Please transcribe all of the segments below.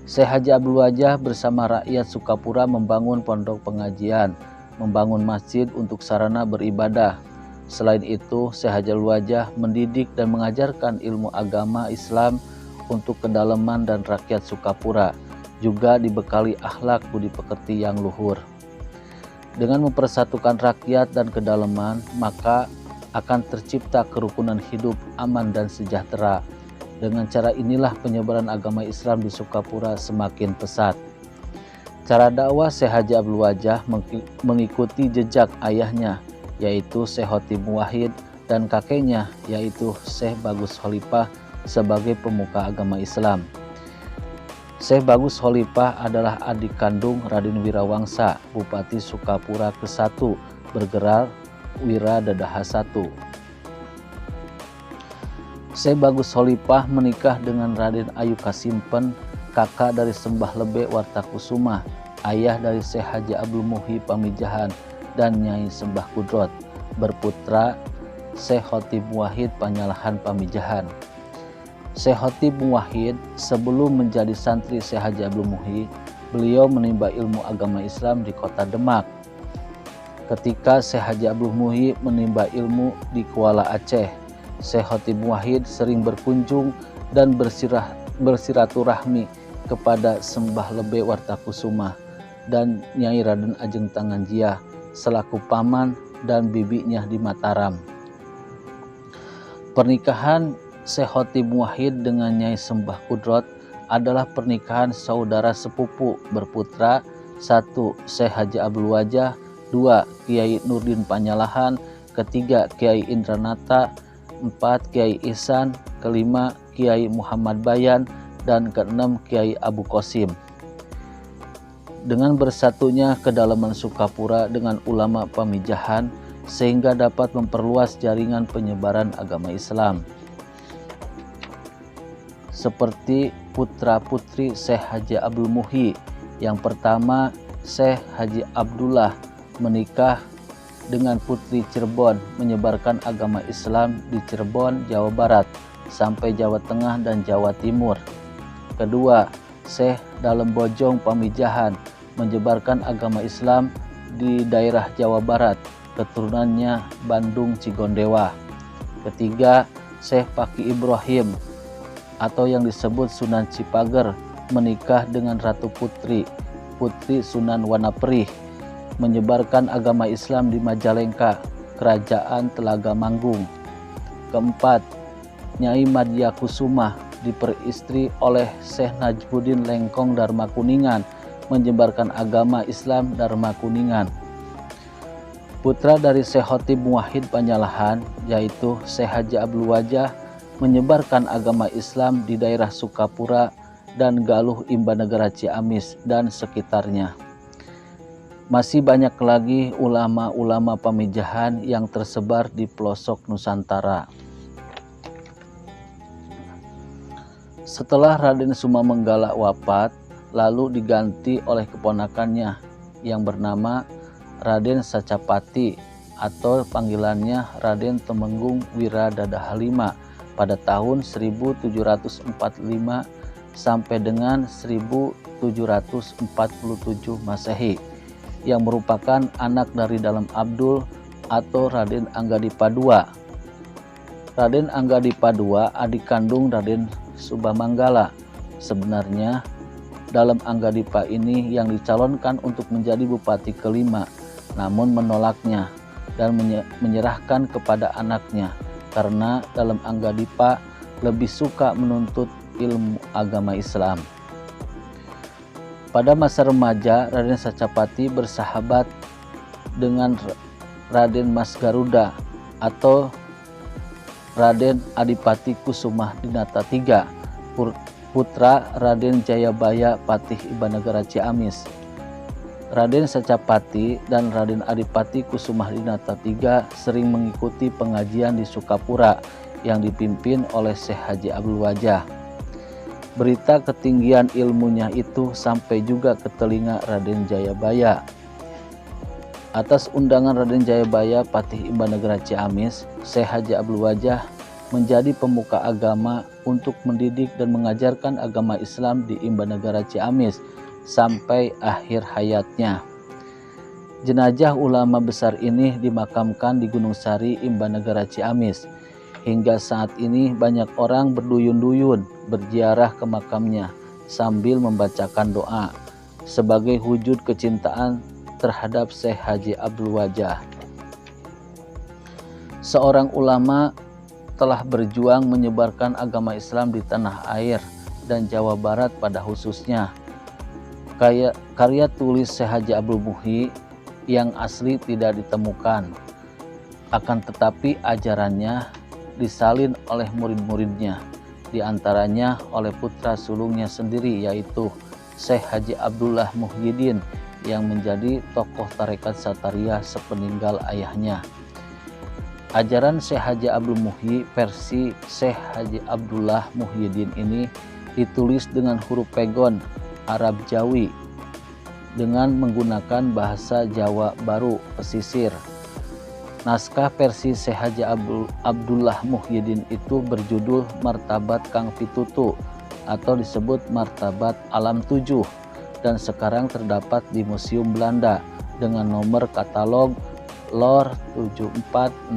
Syekh Haji Abdul Wajah bersama rakyat Sukapura membangun pondok pengajian, membangun masjid untuk sarana beribadah. Selain itu, Syekh Haji Abdul Wajah mendidik dan mengajarkan ilmu agama Islam untuk kedalaman dan rakyat Sukapura, juga dibekali akhlak budi pekerti yang luhur. Dengan mempersatukan rakyat dan kedalaman, maka akan tercipta kerukunan hidup aman dan sejahtera. Dengan cara inilah penyebaran agama Islam di Sukapura semakin pesat. Cara dakwah Syekh Haji Abdul Wajah mengikuti jejak ayahnya, yaitu Syekh Khotib Muwahhid, dan kakeknya, yaitu Syekh Bagus Khalifah sebagai pemuka agama Islam. Syekh Bagus Khalifah adalah adik kandung Raden Wirawangsa, Bupati Sukapura ke-1, bergelar Wiradadaha I. Syekh Bagus Khalifah menikah dengan Raden Ayu Kasimpen, kakak dari Sembah Lebe Wartakusuma, ayah dari Syekh Haji Abdul Muhi Pamijahan dan Nyai Sembah Kudrot, berputra Syekh Khotib Muwahhid Panyalahan Pamijahan. Syekh Khotib Muwahhid sebelum menjadi santri Syekh Haji Abdul Muhi, beliau menimba ilmu agama Islam di kota Demak. Ketika Syekh Haji Abdul Muhi menimba ilmu di Kuala Aceh, Syekh Khotib Muwahhid sering berkunjung dan bersiraturahmi kepada Sembah Lebe Wartakusuma dan Nyai Raden Ajeng Tanganjia selaku paman dan bibinya di Mataram. Pernikahan Syekh Khotib Muwahhid dengan Nyai Sembah Kudrot adalah pernikahan saudara sepupu berputra: 1. Syekh Haji Abdul Wajah, 2. Kiai Nurdin Panyalahan, 3. Kiai Indranata, 4. Kiai Ihsan, 5. Kiai Muhammad Bayan, dan 6. Kiai Abu Qasim. Dengan bersatunya kedalaman Sukapura dengan ulama Pamijahan, sehingga dapat memperluas jaringan penyebaran agama Islam. Seperti putra-putri Syekh Haji Abdul Muhi, yang pertama Syekh Haji Abdullah menikah dengan putri Cirebon, menyebarkan agama Islam di Cirebon, Jawa Barat, sampai Jawa Tengah dan Jawa Timur. Kedua, Syekh Dalem Bojong Pamijahan menyebarkan agama Islam di daerah Jawa Barat, keturunannya Bandung Cigondewa. Ketiga, Syekh Paki Ibrahim atau yang disebut Sunan Cipager menikah dengan Ratu Putri, Putri Sunan Wanaperih, menyebarkan agama Islam di Majalengka, Kerajaan Telaga Manggung. Keempat, Nyai Madya Kusuma diperistri oleh Syekh Najmuddin Lengkong Dharma Kuningan, menyebarkan agama Islam Dharma Kuningan. Putra dari Syekh Khotib Muwahhid Panyalahan, yaitu Syekh Haji Abdul Wajah, menyebarkan agama Islam di daerah Sukapura dan Galuh Imbanegara Ciamis dan sekitarnya. Masih banyak lagi ulama-ulama Pamijahan yang tersebar di pelosok Nusantara. Setelah Raden Sumamenggala wafat, lalu diganti oleh keponakannya yang bernama Raden Sacapati atau panggilannya Raden Temenggung Wiradadaha V pada tahun 1745 sampai dengan 1747 Masehi, yang merupakan anak dari Dalem Abdul atau Raden Anggadipa II. Raden Anggadipa II adik kandung Raden Subhamanggala. Sebenarnya Dalem Anggadipa ini yang dicalonkan untuk menjadi bupati kelima, namun menolaknya dan menyerahkan kepada anaknya karena Dalem Anggadipa lebih suka menuntut ilmu agama Islam. Pada masa remaja, Raden Sacapati bersahabat dengan Raden Mas Garuda atau Raden Adipati Kusuma Dinata III, putra Raden Jayabaya Patih Ibanegara Ciamis. Raden Sacapati dan Raden Adipati Kusuma Dinata III sering mengikuti pengajian di Sukapura yang dipimpin oleh Syekh Haji Abdul Wajah. Berita ketinggian ilmunya itu sampai juga ke telinga Raden Jayabaya. Atas undangan Raden Jayabaya Patih Imbanegara Ciamis, Syekh Haji Abdul Wajah menjadi pemuka agama untuk mendidik dan mengajarkan agama Islam di Imbanegara Ciamis sampai akhir hayatnya. Jenazah ulama besar ini dimakamkan di Gunung Sari, Imbanegara Ciamis. Hingga saat ini banyak orang berduyun-duyun berziarah ke makamnya sambil membacakan doa sebagai wujud kecintaan terhadap Syekh Haji Abdul Wajah. Seorang ulama telah berjuang menyebarkan agama Islam di tanah air dan Jawa Barat pada khususnya. Karya tulis Syekh Haji Abdul Muhyi yang asli tidak ditemukan, akan tetapi ajarannya disalin oleh murid-muridnya, diantaranya oleh putra sulungnya sendiri, yaitu Syekh Haji Abdullah Muhyiddin yang menjadi tokoh tarekat Satariyah sepeninggal ayahnya. Ajaran Syekh Haji Abdul Muhyi versi Syekh Haji Abdullah Muhyiddin ini ditulis dengan huruf pegon Arab Jawi dengan menggunakan bahasa Jawa Baru pesisir. Naskah versi Syekh Haji Abdullah Muhyiddin itu berjudul Martabat Kang Pitutu atau disebut Martabat Alam 7 dan sekarang terdapat di Museum Belanda dengan nomor katalog LOR 7465,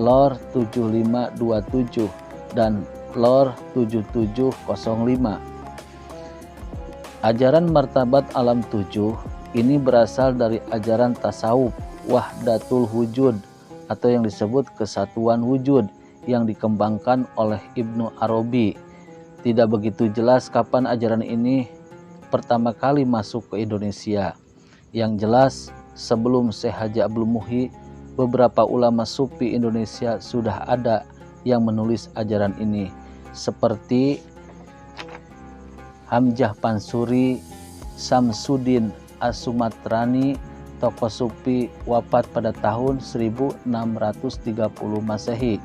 LOR 7527 dan LOR 7705. Ajaran Martabat Alam 7 ini berasal dari ajaran tasawuf Wahdatul Wujud atau yang disebut kesatuan wujud yang dikembangkan oleh Ibnu Arabi. Tidak begitu jelas kapan ajaran ini pertama kali masuk ke Indonesia. Yang jelas sebelum Syekh Haji Abdul Muhyi, beberapa ulama sufi Indonesia sudah ada yang menulis ajaran ini, seperti Hamzah Pansuri, Samsudin As-Sumatrani, tokoh sufi wafat pada tahun 1630 Masehi,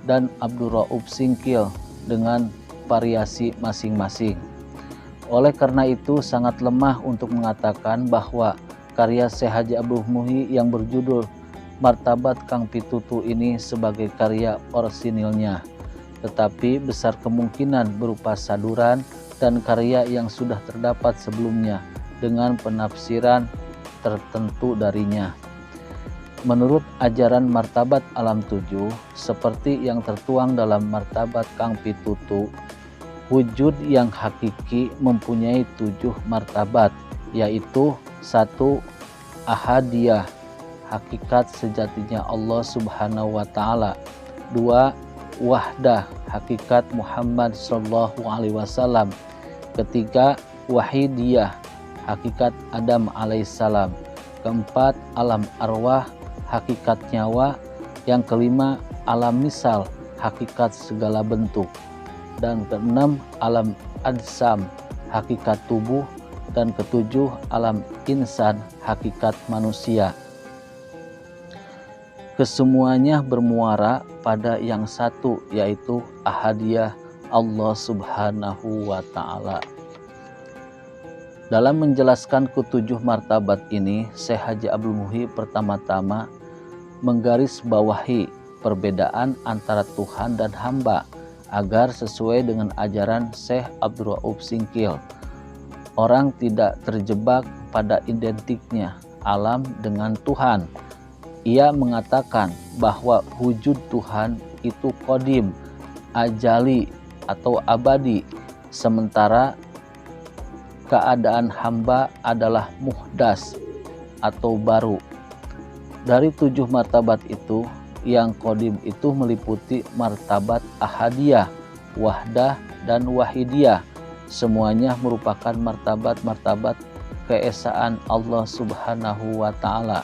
dan Abdul Rauf Singkil dengan variasi masing-masing. Oleh karena itu sangat lemah untuk mengatakan bahwa karya Syekh Haji Abdul Muhyi yang berjudul Martabat Kang Pitutu ini sebagai karya orsinilnya, tetapi besar kemungkinan berupa saduran dan karya yang sudah terdapat sebelumnya dengan penafsiran tertentu darinya. Menurut ajaran Martabat Alam 7, seperti yang tertuang dalam Martabat Kang Pitutu, wujud yang hakiki mempunyai 7 martabat, yaitu 1. Ahadiyah, hakikat sejatinya Allah Subhanahu wa Ta'ala. 2. Wahdah, hakikat Muhammad Sallallahu Alaihi Wasallam. 3. Wahidiyah, hakikat Adam alaihissalam. 4. Alam arwah, hakikat nyawa. Yang 5. Alam misal, hakikat segala bentuk. Dan 6. Alam adsam, hakikat tubuh. Dan 7. Alam insan, hakikat manusia. Kesemuanya bermuara pada yang satu, yaitu ahadiyah Allah Subhanahu wa Ta'ala. Dalam menjelaskan ketujuh martabat ini, Syekh Haji Abdul Muhyi pertama-tama menggarisbawahi perbedaan antara Tuhan dan hamba agar sesuai dengan ajaran Syekh Abdul Rauf Singkil. Orang tidak terjebak pada identiknya alam dengan Tuhan. Ia mengatakan bahwa wujud Tuhan itu qadim, ajali atau abadi, sementara keadaan hamba adalah muhdas atau baru. Dari 7 martabat itu, yang qadim itu meliputi martabat ahadiyah, wahdah, dan wahidiyah. Semuanya merupakan martabat-martabat keesaan Allah Subhanahu wa Ta'ala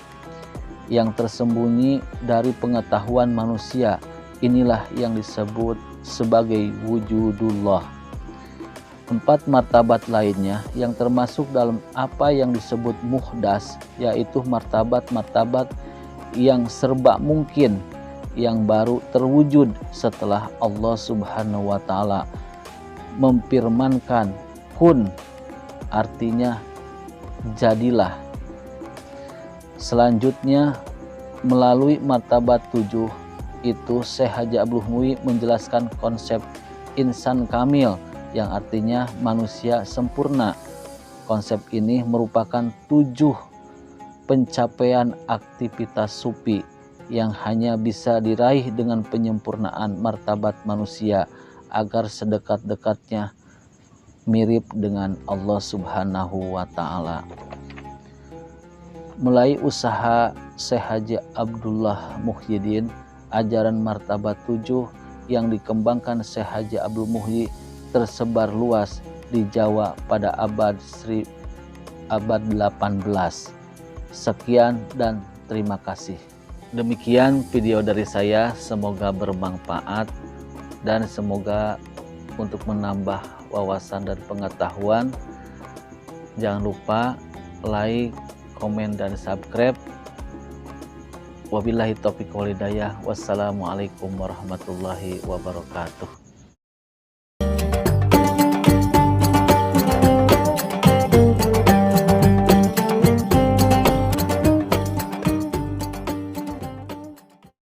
yang tersembunyi dari pengetahuan manusia. Inilah yang disebut sebagai wujudullah. 4 martabat lainnya yang termasuk dalam apa yang disebut muhdas, yaitu martabat-martabat yang serba mungkin, yang baru terwujud setelah Allah Subhanahu wa Ta'ala memfirmankan kun, artinya jadilah. Selanjutnya melalui martabat 7 itu Syekh Haji Abdul Muhyi menjelaskan konsep insan kamil yang artinya manusia sempurna. Konsep ini merupakan 7 pencapaian aktivitas sufi yang hanya bisa diraih dengan penyempurnaan martabat manusia agar sedekat-dekatnya mirip dengan Allah Subhanahu wa Ta'ala. Mulai usaha Syekh Haji Abdullah Muhyiddin, ajaran martabat 7 yang dikembangkan Syekh Haji Abdul Muhyi tersebar luas di Jawa pada abad 18. Sekian dan terima kasih. Demikian video dari saya, semoga bermanfaat dan semoga untuk menambah wawasan dan pengetahuan. Jangan lupa like, komen, dan subscribe. Wabillahi taufiq wal hidayah. Wassalamualaikum warahmatullahi wabarakatuh.